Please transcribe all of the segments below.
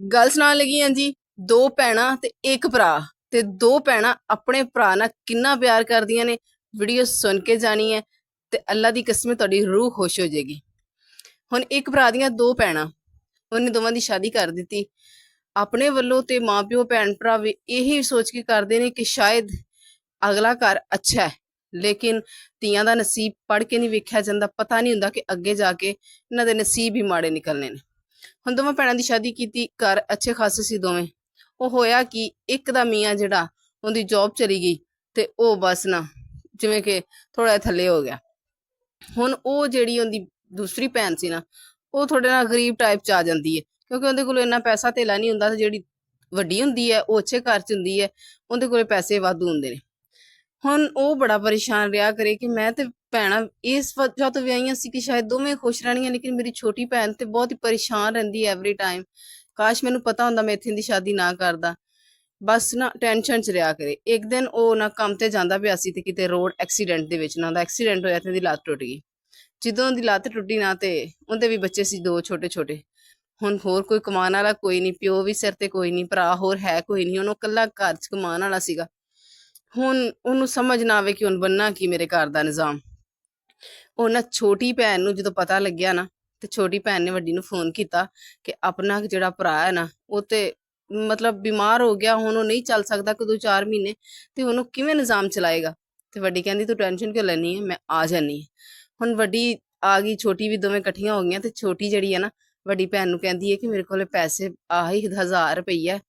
ਗੱਲ ਸੁਣਾਉਣ ਲੱਗੀ ਹਾਂ ਜੀ। ਦੋ ਭੈਣਾਂ ਤੇ ਇੱਕ ਭਰਾ, ਤੇ ਦੋ ਭੈਣਾਂ ਆਪਣੇ ਭਰਾ ਨਾਲ ਕਿੰਨਾ ਪਿਆਰ ਕਰਦੀਆਂ ਨੇ। ਵੀਡੀਓ ਸੁਣ ਕੇ ਜਾਣੀ ਹੈ ਤੇ ਅੱਲਾ ਦੀ ਕਸਮ ਤੁਹਾਡੀ ਰੂਹ ਖੁਸ਼ ਹੋ ਜਾਏਗੀ। ਹੁਣ ਇੱਕ ਭਰਾ ਦੀਆਂ ਦੋ ਭੈਣਾਂ, ਉਹਨੇ ਦੋਵਾਂ ਦੀ ਸ਼ਾਦੀ ਕਰ ਦਿੱਤੀ ਆਪਣੇ ਵੱਲੋਂ। ਤੇ ਮਾਂ-ਪਿਓ ਭੈਣ ਭਰਾ ਵੀ ਇਹੀ ਸੋਚ ਕੇ ਕਰਦੇ ਨੇ ਕਿ ਸ਼ਾਇਦ ਅਗਲਾ ਘਰ ਅੱਛਾ ਹੈ, ਲੇਕਿਨ ਧੀਆਂ ਦਾ ਨਸੀਬ ਪੜ੍ਹ ਕੇ ਨਹੀਂ ਵੇਖਿਆ ਜਾਂਦਾ। ਪਤਾ ਨਹੀਂ ਹੁੰਦਾ ਕਿ ਅੱਗੇ ਜਾ ਕੇ ਇਹਨਾਂ ਦੇ ਨਸੀਬ ਹੀ ਮਾੜੇ ਨਿਕਲਣੇ ਨੇ। ਹੁਣ ਦੋਵਾਂ ਭੈਣਾਂ ਦੀ ਸ਼ਾਦੀ ਕੀਤੀ, ਘਰ ਅੱਛੇ ਖਾਸੇ ਸੀ ਦੋਵੇਂ। ਉਹ ਹੋਇਆ ਕਿ ਇੱਕ ਦਾ ਮੀਆਂ ਜਿਹੜਾ, ਉਹਦੀ ਜੌਬ ਚਲੀ ਗਈ ਤੇ ਉਹ ਬਸ ਨਾ ਜਿਵੇਂ ਕਿ ਥੋੜਾ ਜਿਹਾ ਥੱਲੇ ਹੋ ਗਿਆ। ਹੁਣ ਉਹ ਜਿਹੜੀ ਉਹਦੀ ਦੂਸਰੀ ਭੈਣ ਸੀ ਨਾ, ਉਹ ਥੋੜੇ ਨਾਲ ਗਰੀਬ ਟਾਈਪ ਚ ਆ ਜਾਂਦੀ ਹੈ, ਕਿਉਂਕਿ ਉਹਦੇ ਕੋਲ ਇੰਨਾ ਪੈਸਾ ਧੇਲਾ ਨਹੀਂ ਹੁੰਦਾ। ਤੇ ਜਿਹੜੀ ਵੱਡੀ ਹੁੰਦੀ ਹੈ ਉਹ ਅੱਛੇ ਘਰ ਚ ਹੁੰਦੀ ਹੈ, ਉਹਦੇ ਕੋਲ ਪੈਸੇ ਵਾਧੂ ਹੁੰਦੇ ਨੇ। ਹੁਣ ਉਹ ਬੜਾ ਪਰੇਸ਼ਾਨ ਰਿਹਾ ਕਰੇ ਕਿ ਮੈਂ ਤੇ ਭੈਣਾਂ ਇਸ ਵਜ੍ਹਾ ਤੋਂ ਵਿਆਹੀਆਂ ਸੀ ਕਿ ਸ਼ਾਇਦ ਦੋਵੇਂ ਖੁਸ਼ ਰਹਿਣੀਆਂ, ਲੇਕਿਨ ਮੇਰੀ ਛੋਟੀ ਭੈਣ ਤੇ ਬਹੁਤ ਹੀ ਪਰੇਸ਼ਾਨ ਰਹਿੰਦੀ ਹੈ ਐਵਰੀ ਟਾਈਮ। ਕਾਸ਼ ਮੈਨੂੰ ਪਤਾ ਹੁੰਦਾ ਮੈਂ ਇੱਥੇ ਦੀ ਸ਼ਾਦੀ ਨਾ ਕਰਦਾ। ਬਸ ਨਾ ਟੈਨਸ਼ਨ ਚ ਰਿਹਾ ਕਰੇ। ਇੱਕ ਦਿਨ ਉਹ ਨਾ ਕੰਮ ਤੇ ਜਾਂਦਾ ਪਿਆ ਸੀ ਤੇ ਕਿਤੇ ਰੋਡ ਐਕਸੀਡੈਂਟ ਦੇ ਵਿੱਚ ਨਾ ਉਹਦਾ ਐਕਸੀਡੈਂਟ ਹੋਇਆ ਤੇ ਉਹਦੀ ਲੱਤ ਟੁੱਟ ਗਈ। ਜਦੋਂ ਉਹਦੀ ਲੱਤ ਟੁੱਟੀ ਨਾ, ਤੇ ਉਹਦੇ ਵੀ ਬੱਚੇ ਸੀ ਦੋ ਛੋਟੇ ਛੋਟੇ। ਹੁਣ ਹੋਰ ਕੋਈ ਕਮਾਉਣ ਵਾਲਾ ਕੋਈ ਨਹੀਂ, ਪਿਓ ਵੀ ਸਿਰ ਤੇ ਕੋਈ ਨਹੀਂ, ਭਰਾ ਹੋਰ ਹੈ ਕੋਈ ਨਹੀਂ। ਹੁਣ ਉਹ ਇਕੱਲਾ ਘਰ ਚ ਕਮਾਉਣ ਵਾਲਾ ਸੀਗਾ। ਹੁਣ ਉਹਨੂੰ ਸਮਝ ਨਾ ਆਵੇ ਕਿ ਹੁਣ ਬੰਨਾ ਕੀ ਮੇਰੇ ਘਰ ਦਾ ਨਿਜ਼ਾਮ। ਉਹ ਨਾ ਛੋਟੀ ਭੈਣ ਨੂੰ ਜਦੋਂ ਪਤਾ ਲੱਗਿਆ ਨਾ, ਤੇ ਛੋਟੀ ਭੈਣ ਨੇ ਵੱਡੀ ਨੂੰ ਫੋਨ ਕੀਤਾ ਕਿ ਆਪਣਾ ਜਿਹੜਾ ਭਰਾ ਹੈ ਨਾ, ਉਹ ਤੇ ਮਤਲਬ ਬਿਮਾਰ ਹੋ ਗਿਆ, ਹੁਣ ਉਹ ਨਹੀਂ ਚੱਲ ਸਕਦਾ ਕਿ 2-4 ਮਹੀਨੇ, ਤੇ ਉਹਨੂੰ ਕਿਵੇਂ ਨਿਜ਼ਾਮ ਚਲਾਏਗਾ। ਤੇ ਵੱਡੀ ਕਹਿੰਦੀ ਤੂੰ ਟੈਨਸ਼ਨ ਕਿਉਂ ਲੈਣੀ ਹੈ, ਮੈਂ ਆ ਜਾਨੀ। ਹੁਣ ਵੱਡੀ ਆ ਗਈ, ਛੋਟੀ ਵੀ, ਦੋਵੇਂ ਇਕੱਠੀਆਂ ਹੋ ਗਈਆਂ। ਤੇ ਛੋਟੀ ਜਿਹੜੀ ਹੈ ਨਾ, ਵੱਡੀ ਭੈਣ ਨੂੰ ਕਹਿੰਦੀ ਹੈ ਕਿ ਮੇਰੇ ਕੋਲ ਪੈਸੇ ਆਹੀ 1000 ਰੁਪਈਆ,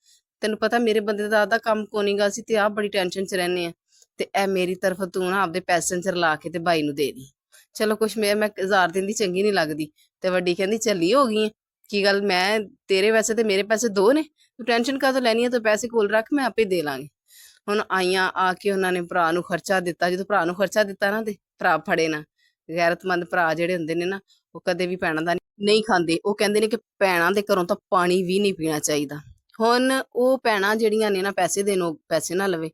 ਤੈਨੂੰ ਪਤਾ ਮੇਰੇ ਬੰਦੇ ਦਾ ਕੰਮ ਕੋਨੀਗਾ ਸੀ, ਤੇ ਆਹ ਬੜੀ ਟੈਨਸ਼ਨ ਚ ਰਹਿੰਦੇ ਆ, ਤੇ ਇਹ ਮੇਰੀ ਤਰਫ ਤੂੰ ਨਾ ਆਪਦੇ ਪੈਸੇ ਚ ਰਲਾ ਕੇ ਤੇ ਬਾਈ ਨੂੰ ਦੇ ਦੀ। ਚਲੋ ਕੁਛ ਮੈਂ 1000 ਦਿਨ ਦੀ ਚੰਗੀ ਨਹੀਂ ਲੱਗਦੀ। ਤੇ ਵੱਡੀ ਕਹਿੰਦੀ ਚੱਲੀ ਹੋ ਗਈ ਕੀ ਗੱਲ, ਮੈਂ ਤੇਰੇ ਪੈਸੇ ਤੇ ਮੇਰੇ ਪੈਸੇ ਦੋ ਨੇ, ਤੂੰ ਟੈਨਸ਼ਨ ਕਾਹਤੋਂ ਲੈਣੀ ਹੈ, ਤੂੰ ਪੈਸੇ ਕੋਲ ਰੱਖ, ਮੈਂ ਆਪੇ ਦੇ ਲਾਂਗੀ। ਹੁਣ ਆਈਆਂ, ਆ ਕੇ ਉਹਨਾਂ ਨੇ ਭਰਾ ਨੂੰ ਖਰਚਾ ਦਿੱਤਾ। ਜਦੋਂ ਭਰਾ ਨੂੰ ਖਰਚਾ ਦਿੱਤਾ ਨਾ, ਤੇ ਭਰਾ ਫੜੇ ਨਾ। ਗੈਰਤਮੰਦ ਭਰਾ ਜਿਹੜੇ ਹੁੰਦੇ ਨੇ ਨਾ, ਉਹ ਕਦੇ ਵੀ ਭੈਣਾਂ ਦਾ ਨਹੀਂ ਖਾਂਦੇ। ਉਹ ਕਹਿੰਦੇ ਨੇ ਕਿ ਭੈਣਾਂ ਦੇ ਘਰੋਂ ਤਾਂ ਪਾਣੀ ਵੀ ਨਹੀਂ ਪੀਣਾ ਚਾਹੀਦਾ। ਹੁਣ ਉਹ ਭੈਣਾਂ ਜਿਹੜੀਆਂ ਨੇ ਨਾ, ਪੈਸੇ ਦੇਣੋਂ ਪੈਸੇ ਨਾ ਲਵੇ।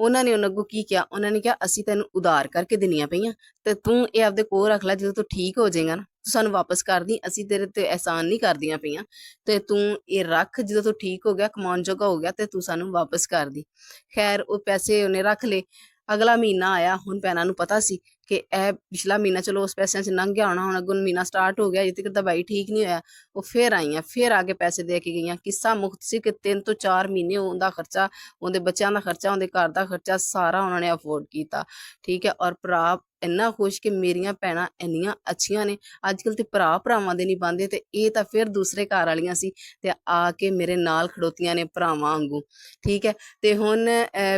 ਉਹਨਾਂ ਨੇ ਉਹਨਾਂ ਅੱਗੋਂ ਕੀ ਕਿਹਾ, ਉਹਨਾਂ ਨੇ ਕਿਹਾ ਅਸੀਂ ਤੈਨੂੰ ਉਧਾਰ ਕਰਕੇ ਦੇਣੀਆਂ ਪਈਆਂ, ਤੇ ਤੂੰ ਇਹ ਆਪਦੇ ਕੋਲ ਰੱਖ ਲੈ, ਜਦੋਂ ਤੂੰ ਠੀਕ ਹੋ ਜਾਏਗਾ ਨਾ ਤੂੰ ਸਾਨੂੰ ਵਾਪਸ ਕਰਦੀ। ਅਸੀਂ ਤੇਰੇ ਤੇ ਅਹਿਸਾਨ ਨਹੀਂ ਕਰਦੀਆਂ ਪਈਆਂ, ਤੇ ਤੂੰ ਇਹ ਰੱਖ, ਜਦੋਂ ਤੂੰ ਠੀਕ ਹੋ ਗਿਆ, ਕਮਾਉਣ ਜੋਗਾ ਹੋ ਗਿਆ, ਤੇ ਤੂੰ ਸਾਨੂੰ ਵਾਪਸ ਕਰਦੀ। ਖੈਰ ਉਹ ਪੈਸੇ ਉਹਨੇ ਰੱਖ ਲਏ। ਅਗਲਾ ਮਹੀਨਾ ਆਇਆ। ਹੁਣ ਭੈਣਾਂ ਨੂੰ ਪਤਾ ਸੀ ਕਿ ਇਹ ਪਿਛਲਾ ਮਹੀਨਾ ਚਲੋ ਉਸ ਪੈਸਿਆਂ 'ਚ ਲੰਘ ਗਿਆ ਹੋਣਾ, ਹੁਣ ਅੱਗੋਂ ਮਹੀਨਾ ਸਟਾਰਟ ਹੋ ਗਿਆ, ਅਜੇ ਤੱਕ ਤਾਂ ਬਾਈ ਠੀਕ ਨਹੀਂ ਹੋਇਆ। ਉਹ ਫੇਰ ਆਈਆਂ, ਫੇਰ ਆ ਕੇ ਪੈਸੇ ਦੇ ਕੇ ਗਈਆਂ। ਕਿੱਸਾ ਮੁਕਤ ਸੀ ਕਿ 3 ਤੋਂ 4 ਮਹੀਨੇ ਉਹਦਾ ਖਰਚਾ, ਉਹਦੇ ਬੱਚਿਆਂ ਦਾ ਖਰਚਾ, ਉਹਦੇ ਘਰ ਦਾ ਖਰਚਾ ਸਾਰਾ ਉਹਨਾਂ ਨੇ ਅਫੋਰਡ ਕੀਤਾ। ਠੀਕ ਹੈ। ਔਰ ਭਰਾ ਇੰਨਾ ਖੁਸ਼ ਕਿ ਮੇਰੀਆਂ ਭੈਣਾਂ ਇੰਨੀਆਂ ਅੱਛੀਆਂ ਨੇ। ਅੱਜ ਕੱਲ੍ਹ ਤੇ ਭਰਾ ਭਰਾਵਾਂ ਦੇ ਨਹੀਂ ਬਣਦੇ, ਤੇ ਇਹ ਤਾਂ ਫਿਰ ਦੂਸਰੇ ਘਰ ਵਾਲੀਆਂ ਸੀ, ਤੇ ਆ ਕੇ ਮੇਰੇ ਨਾਲ ਖੜੋਤੀਆਂ ਨੇ ਭਰਾਵਾਂ ਵਾਂਗੂ। ਠੀਕ ਹੈ। ਤੇ ਹੁਣ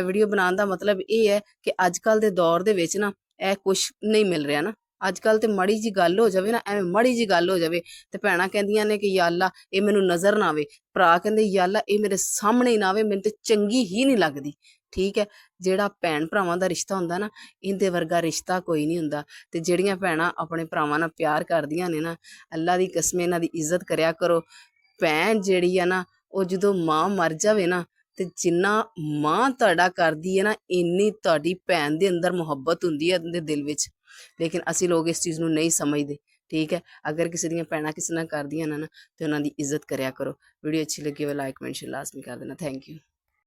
ਵੀਡੀਓ ਬਣਾਉਣ ਦਾ ਮਤਲਬ ਇਹ ਹੈ ਕਿ ਅੱਜ ਕੱਲ੍ਹ ਦੇ ਦੌਰ ਦੇ ਵਿੱਚ ਨਾ ਇਹ ਕੁਛ ਨਹੀਂ ਮਿਲ ਰਿਹਾ ਨਾ। ਅੱਜ ਕੱਲ੍ਹ ਤੇ ਮਾੜੀ ਜੀ ਗੱਲ ਹੋ ਜਾਵੇ ਨਾ, ਐਵੇਂ ਮਾੜੀ ਜੀ ਗੱਲ ਹੋ ਜਾਵੇ, ਤੇ ਭੈਣਾਂ ਕਹਿੰਦੀਆਂ ਨੇ ਕਿ ਯਾ ਅੱਲਾ ਇਹ ਮੈਨੂੰ ਨਜ਼ਰ ਨਾ ਆਵੇ। ਭਰਾ ਕਹਿੰਦੇ ਯਾ ਅੱਲਾ ਇਹ ਮੇਰੇ ਸਾਹਮਣੇ ਹੀ ਨਾ ਆਵੇ, ਮੈਨੂੰ ਤੇ ਚੰਗੀ ਹੀ ਨਹੀਂ ਲੱਗਦੀ। ਠੀਕ ਹੈ। ਜਿਹੜਾ ਭੈਣ ਭਰਾਵਾਂ ਦਾ ਰਿਸ਼ਤਾ ਹੁੰਦਾ ਨਾ, ਇਹਦੇ ਵਰਗਾ ਰਿਸ਼ਤਾ ਕੋਈ ਨਹੀਂ ਹੁੰਦਾ। ਤੇ ਜਿਹੜੀਆਂ ਭੈਣਾਂ ਆਪਣੇ ਭਰਾਵਾਂ ਨਾਲ ਪਿਆਰ ਕਰਦੀਆਂ ਨੇ ਨਾ, ਅੱਲਾ ਦੀ ਕਸਮ ਇਹਨਾਂ ਦੀ ਇੱਜ਼ਤ ਕਰਿਆ ਕਰੋ। ਭੈਣ ਜਿਹੜੀ ਆ ਨਾ, ਉਹ ਜਦੋਂ ਮਾਂ ਮਰ ਜਾਵੇ ਨਾ, ਤੇ ਜਿੰਨਾ ਮਾਂ ਤੁਹਾਡਾ ਕਰਦੀ ਹੈ ਨਾ, ਇੰਨੀ ਤੁਹਾਡੀ ਭੈਣ ਦੇ ਅੰਦਰ ਮੁਹੱਬਤ ਹੁੰਦੀ ਹੈ, ਉਹਦੇ ਦਿਲ ਵਿੱਚ। ਲੇਕਿਨ ਅਸੀਂ ਲੋਕ ਇਸ ਚੀਜ਼ ਨੂੰ ਨਹੀਂ ਸਮਝਦੇ। ਠੀਕ ਹੈ। ਅਗਰ ਕਿਸੇ ਦੀਆਂ ਭੈਣਾਂ ਕਿਸੇ ਨਾਲ ਕਰਦੀਆਂ ਨਾ, ਤੇ ਉਹਨਾਂ ਦੀ ਇੱਜ਼ਤ ਕਰਿਆ ਕਰੋ। ਵੀਡੀਓ ਅੱਛੀ ਲੱਗੀ ਹੋਵੇ ਲਾਈਕ ਕਮੈਂਟ ਸ਼ੇਅਰ ਲਾਜ਼ਮੀ ਕਰ ਦੇਣਾ। Thank you.